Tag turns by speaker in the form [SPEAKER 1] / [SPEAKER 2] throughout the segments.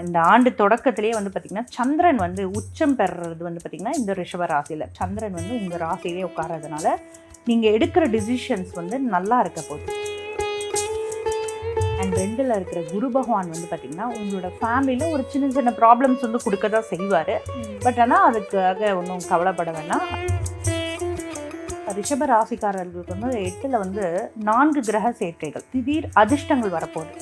[SPEAKER 1] இந்த ஆண்டு தொடக்கத்திலேயே வந்து பார்த்திங்கன்னா சந்திரன் வந்து உச்சம் பெறுறது வந்து பார்த்திங்கன்னா இந்த ரிஷப ராசியில் சந்திரன் வந்து உங்கள் ராசியிலே உட்கார்றதுனால நீங்கள் எடுக்கிற டிசிஷன்ஸ் வந்து நல்லா இருக்க போகுது. அண்ட் 2ல் இருக்கிற குரு பகவான் வந்து பார்த்திங்கன்னா உங்களோட ஃபேமிலியில் ஒரு சின்ன சின்ன ப்ராப்ளம்ஸ் வந்து கொடுக்க தான் செய்வார். பட் ஆனால் அதுக்காக ஒன்றும் கவலைப்பட வேணாம். ரிஷப ராசிக்காரர்களுக்கு வந்து 8ல் வந்து 4 கிரக சேர்க்கைகள், திடீர் அதிர்ஷ்டங்கள் வரப்போகுது.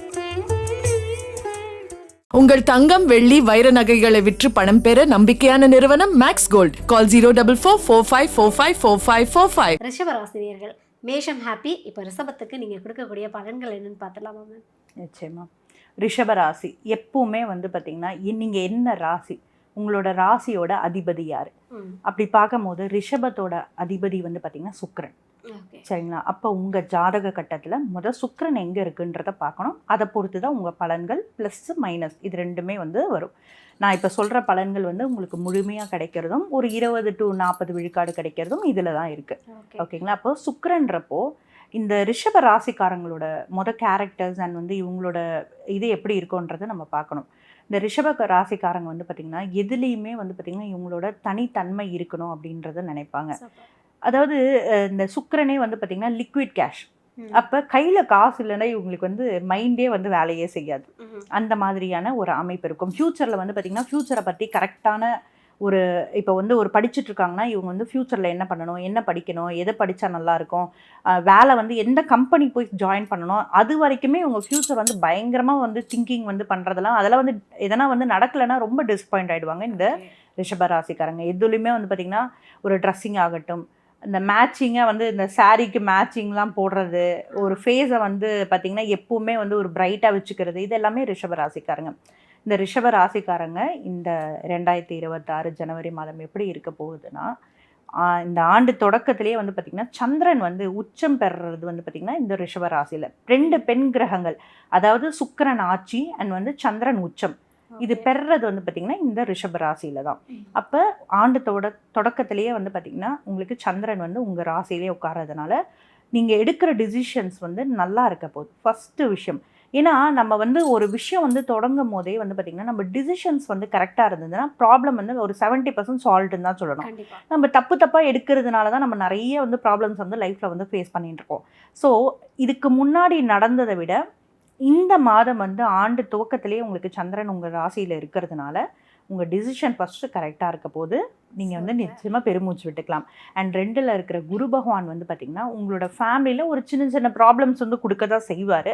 [SPEAKER 2] உங்கள் தங்கம் வெள்ளி வைர நகைகளை விற்று பணம் பெற நம்பிக்கையான நிறுவனம் மேக்ஸ் கோல்ட். கால் 04445454545.
[SPEAKER 3] ரிஷபராசினியர்கள் மேஷம் ஹாப்பி. இப்போ ரிஷபத்துக்கு நீங்கள் கொடுக்கக்கூடிய பலன்கள் என்னன்னு பார்த்துலாமா மேம்?
[SPEAKER 1] நிச்சயமா ரிஷப ராசி எப்பவுமே வந்து பார்த்தீங்கன்னா நீங்கள் என்ன ராசி, உங்களோட ராசியோட அதிபதி யார் அப்படி பார்க்கும்போது ரிஷபத்தோட அதிபதி வந்து பார்த்தீங்கன்னா சுக்கிரன். சரிங்களா? அப்போ உங்கள் ஜாதக கட்டத்தில் சுக்கிரன் எங்கே இருக்குன்றத பார்க்கணும். அதை பொறுத்து தான் உங்கள் பலன்கள் ப்ளஸ் மைனஸ் இது ரெண்டுமே வந்து வரும். நான் இப்போ சொல்கிற பலன்கள் வந்து உங்களுக்கு முழுமையாக கிடைக்கிறதும் ஒரு 20 to 40 விழுக்காடு கிடைக்கிறதும் இதில் தான் இருக்குது. ஓகேங்களா? அப்போ சுக்கிரன்றப்போ இந்த ரிஷப ராசிக்காரங்களோட கேரக்டர்ஸ் அண்ட் வந்து இவங்களோட இது எப்படி இருக்குன்றதை நம்ம பார்க்கணும். இந்த ரிஷப ராசிக்காரங்க வந்து பார்த்திங்கன்னா எதுலேயுமே வந்து பார்த்திங்கன்னா இவங்களோட தனித்தன்மை இருக்கணும் அப்படின்றத நினைப்பாங்க. அதாவது இந்த சுக்கிரனே வந்து பார்த்திங்கன்னா லிக்விட் கேஷ். அப்போ கையில் காசு இல்லைன்னா இவங்களுக்கு வந்து மைண்டே வந்து வேலையே செய்யாது. அந்த மாதிரியான ஒரு அமைப்பு இருக்கும். ஃப்யூச்சரில் வந்து பார்த்திங்கன்னா ஃப்யூச்சரை பற்றி கரெக்டான ஒரு இப்போ வந்து ஒரு படிச்சுட்டு இருக்காங்கன்னா இவங்க வந்து ஃப்யூச்சரில் என்ன பண்ணணும், என்ன படிக்கணும், எதை படித்தா நல்லாயிருக்கும், வேலை வந்து எந்த கம்பெனி போய் ஜாயின் பண்ணணும், அது வரைக்குமே இவங்க ஃப்யூச்சர் வந்து பயங்கரமாக வந்து திங்கிங் வந்து பண்ணுறதெல்லாம் அதெல்லாம் வந்து எதனா வந்து நடக்கலைன்னா ரொம்ப டிஸப்பாயிண்ட் ஆகிடுவாங்க இந்த ரிஷபராசிக்காரங்க. எதுலேயுமே வந்து பார்த்திங்கன்னா ஒரு ட்ரெஸ்ஸிங் ஆகட்டும், இந்த மேட்சிங்காக வந்து இந்த சாரீக்கு மேட்சிங்லாம் போடுறது, ஒரு ஃபேஸை வந்து பார்த்திங்கன்னா எப்போவுமே வந்து ஒரு பிரைட்டாக வச்சுக்கிறது, இது எல்லாமே ரிஷபராசிக்காரங்க. இந்த ரிஷபராசிக்காரங்க இந்த 2026 ஜனவரி மாதம் எப்படி இருக்க போகுதுன்னா, இந்த ஆண்டு தொடக்கத்திலேயே வந்து பார்த்திங்கன்னா சந்திரன் வந்து உச்சம் பெறுறது வந்து பார்த்திங்கன்னா இந்த ரிஷபராசியில் 2 பெண் கிரகங்கள், அதாவது சுக்கிரன் ஆட்சி அண்ட் வந்து சந்திரன் உச்சம், இது பெறுறது வந்து பார்த்திங்கன்னா இந்த ரிஷபராசியில் தான். அப்போ ஆண்டு தொடக்கத்திலேயே வந்து பார்த்திங்கன்னா உங்களுக்கு சந்திரன் வந்து உங்கள் ராசியிலே உட்கார்றதுனால நீங்கள் எடுக்கிற டிசிஷன்ஸ் வந்து நல்லா இருக்க போகுது. ஃபஸ்ட்டு விஷயம். ஏன்னா நம்ம வந்து ஒரு விஷயம் வந்து தொடங்கும் போதே வந்து பார்த்திங்கன்னா நம்ம டிசிஷன்ஸ் வந்து கரெக்டாக இருந்ததுன்னா ப்ராப்ளம் வந்து ஒரு 70% சால்வ்டுன்னு தான் சொல்லணும். நம்ம தப்பாக எடுக்கிறதுனால தான் நம்ம நிறைய வந்து ப்ராப்ளம்ஸ் வந்து லைஃப்பில் வந்து ஃபேஸ் பண்ணிட்டு இருக்கோம். ஸோ இதுக்கு முன்னாடி நடந்ததை விட இந்த மாதம் வந்து ஆண்டு துவக்கத்திலேயே உங்களுக்கு சந்திரன் உங்கள் ராசியில் இருக்கிறதுனால உங்கள் டிசிஷன் ஃபஸ்ட்டு கரெக்டாக இருக்க போது நீங்கள் வந்து நிச்சயமாக பெருமூச்சு விட்டுக்கலாம். அண்ட் 2ல் இருக்கிற குரு பகவான் வந்து பார்த்திங்கன்னா உங்களோட ஃபேமிலியில் ஒரு சின்ன சின்ன ப்ராப்ளம்ஸ் வந்து கொடுக்க தான் செய்வார்.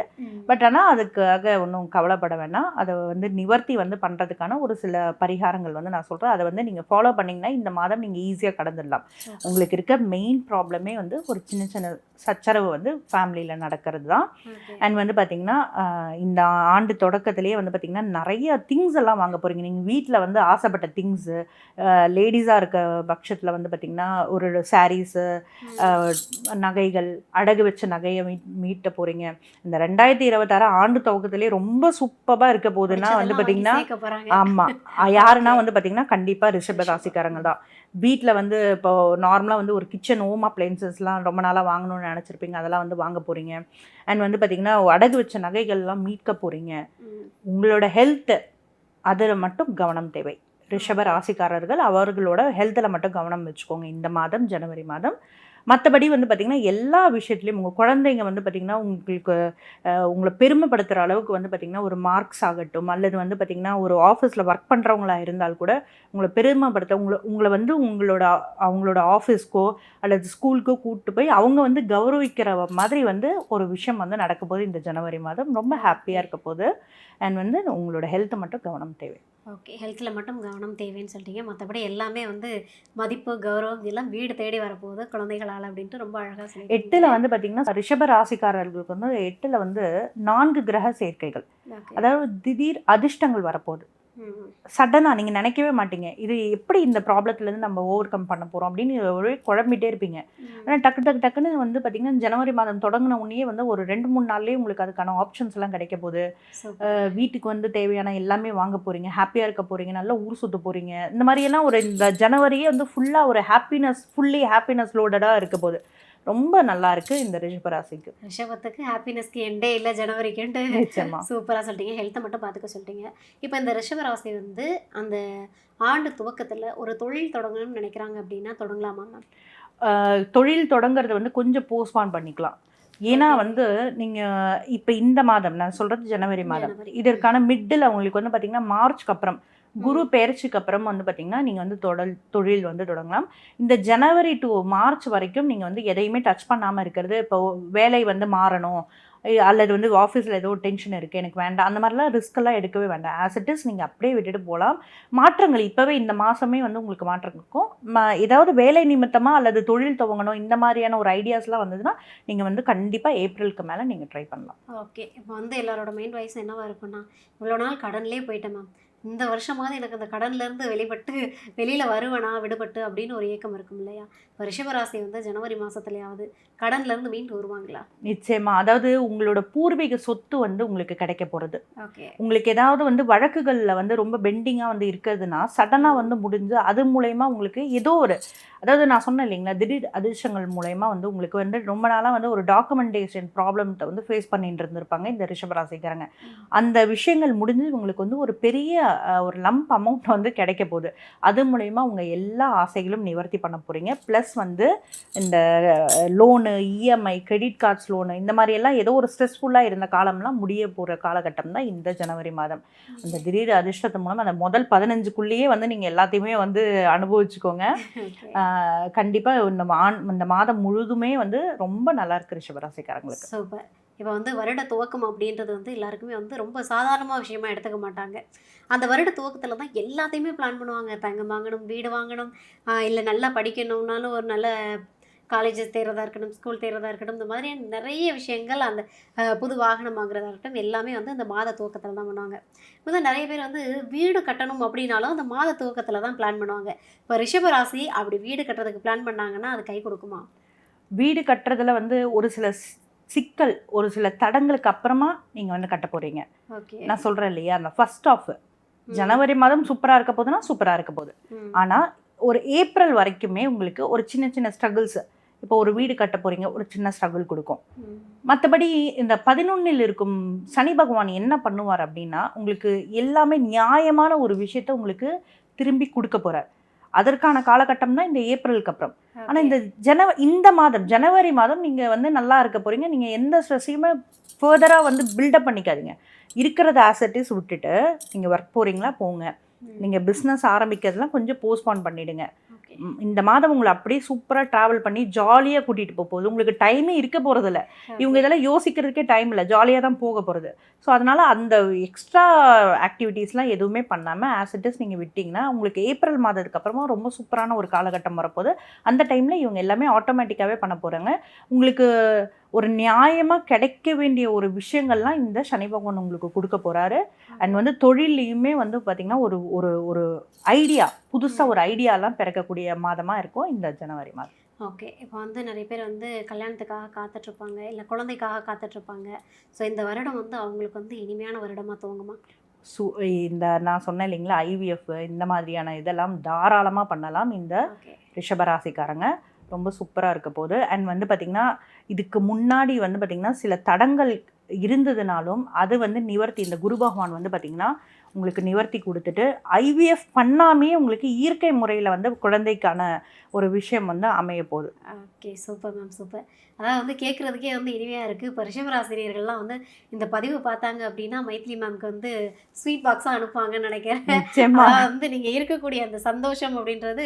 [SPEAKER 1] பட் ஆனால் அதுக்காக ஒன்றும் கவலைப்பட வேணாம். அதை வந்து நிவர்த்தி வந்து பண்ணுறதுக்கான ஒரு சில பரிகாரங்கள் வந்து நான் சொல்கிறேன். அதை வந்து நீங்கள் ஃபாலோ பண்ணிங்கன்னா இந்த மாதம் நீங்கள் ஈஸியாக கடந்துடலாம். உங்களுக்கு இருக்க மெயின் ப்ராப்ளமே வந்து ஒரு சின்ன சின்ன சச்சரவு வந்து ஃபேமிலியில் நடக்கிறது தான். அண்ட் வந்து பார்த்திங்கன்னா இந்த ஆண்டு தொடக்கத்திலேயே வந்து பார்த்திங்கன்னா நிறைய திங்ஸ் எல்லாம் வாங்க போகிறீங்க. நீங்கள் வீட்டில் வந்து ஆசைப்பட்ட திங்ஸு, லேடிஸாக இருக்க பட்சத்தில் வந்து பார்த்திங்கன்னா ஒரு சாரீஸு, நகைகள், அடகு வச்ச நகையை மீட்ட போகிறீங்க. இந்த 2026 ஆண்டு துவக்கத்திலே ரொம்ப சூப்பராக இருக்க போகுதுன்னா வந்து பார்த்திங்கன்னா ஆமாம் யாருன்னா வந்து பார்த்திங்கன்னா கண்டிப்பாக ரிஷப ராசிக்காரங்க தான். வீட்டில் வந்து இப்போ நார்மலாக வந்து ஒரு கிச்சன் ஹோம் அப்ளைன்சஸ்லாம் ரொம்ப நாளாக வாங்கணும்னு நினச்சிருப்பீங்க, அதெல்லாம் வந்து வாங்க போகிறீங்க. அண்ட் வந்து பார்த்திங்கன்னா அடகு வச்ச நகைகள்லாம் மீட்க போகிறீங்க. உங்களோட ஹெல்த்து அதில் மட்டும் கவனம் தேவை. ரிஷப ராசிக்காரர்கள் அவர்களோட ஹெல்த்தில் மட்டும் கவனம் வச்சுக்கோங்க இந்த மாதம், ஜனவரி மாதம். மற்றபடி வந்து பார்த்திங்கன்னா எல்லா விஷயத்துலையும் உங்கள் குழந்தைங்க வந்து பார்த்திங்கன்னா உங்களுக்கு உங்களை பெருமைப்படுத்துகிற அளவுக்கு வந்து பார்த்திங்கன்னா ஒரு மார்க்ஸ் ஆகட்டும், அல்லது வந்து பார்த்திங்கன்னா ஒரு ஆஃபீஸில் ஒர்க் பண்ணுறவங்களா இருந்தால் கூட உங்களை பெருமைப்படுத்த உங்களை வந்து அவங்களோட ஆஃபீஸ்க்கோ அல்லது ஸ்கூலுக்கோ கூப்பிட்டு போய் அவங்க வந்து கௌரவிக்கிற மாதிரி வந்து ஒரு விஷயம் வந்து நடக்க போது இந்த ஜனவரி மாதம். ரொம்ப ஹாப்பியாக இருக்க போது. அண்ட் வந்து உங்களோட ஹெல்த்தை மட்டும் கவனம் தேவை.
[SPEAKER 3] ஓகே, ஹெல்த்தில் மட்டும் கவனம் தேவைன்னு சொல்லிட்டீங்க. மற்றபடி எல்லாமே வந்து மதிப்பு, கௌரவம் இதெல்லாம் வீடு தேடி வரப்போகுது குழந்தைகளால் அப்படின்ட்டு ரொம்ப அழகாக சொல்லி.
[SPEAKER 1] 8ல் வந்து பார்த்திங்கன்னா ரிஷப ராசிக்காரர்களுக்கு வந்து 8ல் வந்து 4 கிரக சேர்க்கைகள், அதாவது திடீர் அதிர்ஷ்டங்கள் வரப்போகுது. சடனாக நீங்கள் நினைக்கவே மாட்டீங்க இது எப்படி இந்த ப்ராப்ளத்துலேருந்து நம்ம ஓவர் கம் பண்ண போகிறோம் அப்படின்னு ஒரே குழம்பிட்டே இருப்பீங்க. ஆனால் டக்குன்னு வந்து பார்த்திங்கன்னா ஜனவரி மாதம் தொடங்கின உடனே வந்து ஒரு 2-3 நாள்லேயே உங்களுக்கு அதுக்கான ஆப்ஷன்ஸ் எல்லாம் கிடைக்க போகுது. வீட்டுக்கு வந்து தேவையான எல்லாமே வாங்க போகிறீங்க, ஹாப்பியாக இருக்க போகிறீங்க, நல்லா ஊர் சுற்ற போகிறீங்க. இந்த மாதிரியெல்லாம் ஒரு இந்த ஜனவரியே வந்து ஃபுல்லாக ஒரு ஹாப்பினஸ், ஃபுல்லி ஹாப்பினஸ் லோடடாக இருக்க போகுது. ரொம்ப நல்லா இருக்கு இந்த ரிஷபராசிக்கு.
[SPEAKER 3] ரிஷபத்துக்கு ஹாப்பினஸ்க்கு எண்டே இல்லை ஜனவரிக்குன்ட்டு
[SPEAKER 1] நிச்சயமா
[SPEAKER 3] சூப்பராக சொல்லிட்டீங்க. ஹெல்த்தை மட்டும் பார்த்துக்க சொல்லிட்டீங்க. இப்போ இந்த ரிஷபராசி வந்து அந்த ஆண்டு துவக்கத்தில் ஒரு தொழில் தொடங்கணும்னு நினைக்கிறாங்க அப்படின்னா தொடங்கலாமா மேம்?
[SPEAKER 1] தொழில் தொடங்குறது வந்து கொஞ்சம் போஸ்ட்பான் பண்ணிக்கலாம். ஏன்னா வந்து நீங்கள் இப்போ இந்த மாதம் நான் சொல்கிறது ஜனவரி மாதம், இதற்கான மிட்டில் அவங்களுக்கு வந்து பார்த்திங்கன்னா மார்ச்க்கு அப்புறம் குரு பெயர்ச்சிக்கு அப்புறம் வந்து பார்த்திங்கன்னா நீங்கள் வந்து தொழில் வந்து தொடங்கலாம். இந்த ஜனவரி டு மார்ச் வரைக்கும் நீங்கள் வந்து எதையுமே டச் பண்ணாமல் இருக்கிறது. இப்போ வேலை வந்து மாறணும் அல்லது வந்து ஆஃபீஸில் ஏதோ டென்ஷன் இருக்குது எனக்கு வேண்டாம், அந்த மாதிரிலாம் ரிஸ்க்கெல்லாம் எடுக்கவே வேண்டாம். ஆஸ் இட் இஸ் நீங்கள் அப்படியே விட்டுட்டு போகலாம். மாற்றங்கள் இப்போவே இந்த மாதமே வந்து உங்களுக்கு மாற்றம் இருக்கும். ஏதாவது வேலை நிமித்தமாக அல்லது தொழில் துவங்கணும் இந்த மாதிரியான ஒரு ஐடியாஸ்லாம் வந்ததுன்னா நீங்கள் வந்து கண்டிப்பாக ஏப்ரலுக்கு மேலே நீங்கள் ட்ரை பண்ணலாம்.
[SPEAKER 3] ஓகே. இப்போ வந்து எல்லாரோட மைண்ட் வாய்ஸ் என்னவாக இருக்குன்னா, இவ்வளோ நாள் கடன்லேயே போயிட்டேன் மேம், இந்த வருஷமாவது எனக்கு அந்த கடன்லேருந்து வெளியில் வருவேனா விடுபட்டு அப்படின்னு ஒரு ஏக்கம் இருக்கும் இல்லையா? இப்போ ரிஷபராசி வந்து ஜனவரி மாதத்துலையாவது கடன்லேருந்து மீண்டு வருவாங்களா?
[SPEAKER 1] நிச்சயமா. அதாவது உங்களோட பூர்வீக சொத்து வந்து உங்களுக்கு கிடைக்க போகிறது.
[SPEAKER 3] ஓகே.
[SPEAKER 1] உங்களுக்கு ஏதாவது வந்து வழக்குகளில் வந்து ரொம்ப பெண்டிங்காக வந்து இருக்கிறதுனா சடனாக வந்து முடிஞ்சு அது மூலயமா உங்களுக்கு ஏதோ ஒரு, அதாவது நான் சொன்னேன் இல்லைங்களா, திடீர் அதிர்ஷ்டங்கள் மூலயமா வந்து உங்களுக்கு வந்து ரொம்ப நாளாக வந்து ஒரு டாக்குமெண்டேஷன் ப்ராப்ளத்தை வந்து ஃபேஸ் பண்ணிட்டு இருந்திருப்பாங்க இந்த ரிஷபராசிக்காரங்க. அந்த விஷயங்கள் முடிஞ்சு உங்களுக்கு வந்து ஒரு பெரிய ஒரு லம்ப் அமௌண்ட் வந்து கிடைக்க போகுது. அது மூலயமா உங்கள் எல்லா ஆசைகளும் நிவர்த்தி பண்ண போகிறீங்க. ப்ளஸ் வந்து இந்த loan, EMI, credit cards loan இந்த மாதிரியெல்லாம் ஏதோ ஒரு ஸ்ட்ரெஸ்ஃபுல்லாக இருந்த காலம்லாம் முடிய போகிற காலகட்டம் தான் இந்த ஜனவரி மாதம். அந்த திடீர் அதிர்ஷ்டத்து மூலம் அந்த முதல் 15க்குள்ளேயே வந்து நீங்கள் எல்லாத்தையுமே வந்து அனுபவிச்சுக்கோங்க. கண்டிப்பாக இந்த மாதம் முழுதுமே வந்து ரொம்ப நல்லா இருக்கு ரிஷபராசிக்காரங்களுக்கு.
[SPEAKER 3] சூப்பர். இப்போ வந்து வருட துவக்கம் அப்படின்றது வந்து எல்லாருக்குமே வந்து ரொம்ப சாதாரணமாக விஷயமா எடுத்துக்க மாட்டாங்க. அந்த வருட துவக்கத்தில் தான் எல்லாத்தையுமே பிளான் பண்ணுவாங்க. தங்கம் வாங்கணும், வீடு வாங்கணும், இல்லை நல்லா படிக்கணும்னாலும் ஒரு நல்ல காலேஜஸ் தேர்றதா இருக்கட்டும், ஸ்கூல் தேர்றதா இருக்கட்டும், இந்த மாதிரி நிறைய விஷயங்கள், அந்த புது வாகனம் வாங்குறதா இருக்கட்டும், எல்லாமே வந்து அந்த மாத துவக்கத்தில் தான் பண்ணுவாங்க. இப்போ நிறைய பேர் வந்து வீடு கட்டணும் அப்படின்னாலும் அந்த மாத துவக்கத்தில் தான் பிளான் பண்ணுவாங்க. இப்போ ரிஷபராசி அப்படி வீடு கட்டுறதுக்கு பிளான் பண்ணாங்கன்னா அது கை கொடுக்குமா?
[SPEAKER 1] வீடு கட்டுறதுல வந்து ஒரு சில சிக்கல், ஒரு சில தடங்களுக்கு அப்புறமா நீங்கள் வந்து கட்ட போகிறீங்க.
[SPEAKER 3] ஓகே.
[SPEAKER 1] நான் சொல்கிறேன் இல்லையா, அந்த ஃபர்ஸ்ட் ஆஃப் ஜனவரி மாதம் சூப்பராக இருக்க போதுன்னா சூப்பராக இருக்க போகுது. ஆனால் ஒரு ஏப்ரல் வரைக்குமே உங்களுக்கு ஒரு சின்ன சின்ன ஸ்ட்ரகிள்ஸ், இப்போ ஒரு வீடு கட்ட போகிறீங்க, ஒரு சின்ன ஸ்ட்ரகிள் கொடுக்கும். மற்றபடி இந்த 11ல் இருக்கும் சனி பகவான் என்ன பண்ணுவார் அப்படின்னா உங்களுக்கு எல்லாமே நியாயமான ஒரு விஷயத்த உங்களுக்கு திரும்பி கொடுக்க போகிறார். அதற்கான காலகட்டம் தான் இந்த ஏப்ரலுக்கு அப்புறம். ஆனால் இந்த மாதம் ஜனவரி மாதம் நீங்கள் வந்து நல்லா இருக்க போகிறீங்க. நீங்கள் எந்த ஸ்ட்ரெஸ்ஸையுமே ஃபர்தராக வந்து பில்டப் பண்ணிக்காதீங்க. இருக்கிறத ஆசட்டிஸ் விட்டுட்டு நீங்கள் ஒர்க் போகிறீங்களா போங்க. நீங்கள் பிஸ்னஸ் ஆரம்பிக்கிறதுலாம் கொஞ்சம் போஸ்ட்பான் பண்ணிவிடுங்க. இந்த மாதம் உங்களை அப்படியே சூப்பராக ட்ராவல் பண்ணி ஜாலியாக கூட்டிகிட்டு போகுது. உங்களுக்கு டைமே இருக்க போகிறதில்ல. இவங்க இதெல்லாம் யோசிக்கிறதுக்கே டைம் இல்லை, ஜாலியாக தான் போக போகிறது. ஸோ அதனால் அந்த எக்ஸ்ட்ரா ஆக்டிவிட்டீஸ்லாம் எதுவுமே பண்ணாமல் ஆசிட்டிஸ் நீங்கள் விட்டிங்கன்னா உங்களுக்கு ஏப்ரல் மாதத்துக்கு அப்புறமா ரொம்ப சூப்பரான ஒரு காலகட்டம் வரப்போகுது. அந்த டைமில் இவங்க எல்லாமே ஆட்டோமேட்டிக்காகவே பண்ண போகிறாங்க. உங்களுக்கு ஒரு நியாயமாக கிடைக்க வேண்டிய ஒரு விஷயங்கள்லாம் இந்த சனி பகவான் உங்களுக்கு கொடுக்க போகிறாரு. அண்ட் வந்து தொழிலையுமே வந்து பார்த்திங்கன்னா ஒரு ஒரு ஒரு ஐடியா, புதுசாக ஒரு ஐடியாலாம் பிறக்கக்கூடிய மாதமாக இருக்கும் இந்த ஜனவரி மாதம்.
[SPEAKER 3] ஓகே. இப்போ வந்து நிறைய பேர் வந்து கல்யாணத்துக்காக காத்துட்ருப்பாங்க, இல்லை குழந்தைக்காக காத்துட்ருப்பாங்க. ஸோ இந்த வருடம் வந்து அவங்களுக்கு வந்து இனிமையான வருடமாக துவங்குமா?
[SPEAKER 1] இந்த நான் சொன்னேன் இல்லைங்களா, ஐவிஎஃப் இந்த மாதிரியான இதெல்லாம் தாராளமாக பண்ணலாம் இந்த ரிஷபராசிக்காரங்க. ரொம்ப சூப்பராக இருக்க போகுது. அண்ட் வந்து பார்த்திங்கன்னா இதுக்கு முன்னாடி வந்து பார்த்திங்கன்னா சில தடங்கள் இருந்ததுனாலும் அது வந்து நிவர்த்தி, இந்த குரு பகவான் வந்து பார்த்திங்கன்னா உங்களுக்கு நிவர்த்தி கொடுத்துட்டு ஐவிஎஃப் பண்ணாமே உங்களுக்கு இயற்கை முறையில் வந்து குழந்தைக்கான ஒரு விஷயம் வந்து அமைய போகுது.
[SPEAKER 3] ஓகே. Super ma'am, super. அதாவது வந்து கேட்குறதுக்கே வந்து இனிமையாக இருக்குது. இப்போ ரிஷபராசினியர்கள்லாம் வந்து இந்த பதிவு பார்த்தாங்க அப்படின்னா மைத்திலி மேம்க்கு வந்து ஸ்வீட் பாக்ஸாக அனுப்புவாங்கன்னு நினைக்கிறேன். வந்து நீங்கள் இருக்கக்கூடிய அந்த சந்தோஷம் அப்படின்றது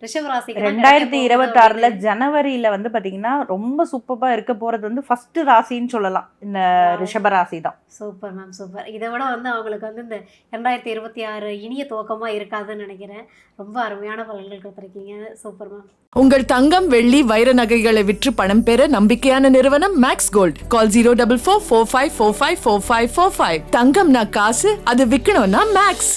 [SPEAKER 3] ரிஷபராசிக்கு
[SPEAKER 1] 2026 ஜனவரியில் வந்து பார்த்தீங்கன்னா ரொம்ப சூப்பராக இருக்க போகிறது வந்து ஃபர்ஸ்ட் ராசின்னு சொல்லலாம் இந்த ரிஷபராசி தான்.
[SPEAKER 3] Super ma'am, super. இதை விட வந்து அவங்களுக்கு வந்து இந்த 2026 இனிய துவக்கமாக இருக்காதுன்னு நினைக்கிறேன். ரொம்ப அருமையான பலன்கள் கொடுத்துருக்கீங்க. Super ma'am.
[SPEAKER 2] உங்கள் தங்கம், வெள்ளி, வைர நகைகளை விற்று பணம் பெற நம்பிக்கையான நிறுவனம் மேக்ஸ் கோல்ட். கால் 04445454545. தங்கம்னா காசு, அது விற்கணும்னா மேக்ஸ்.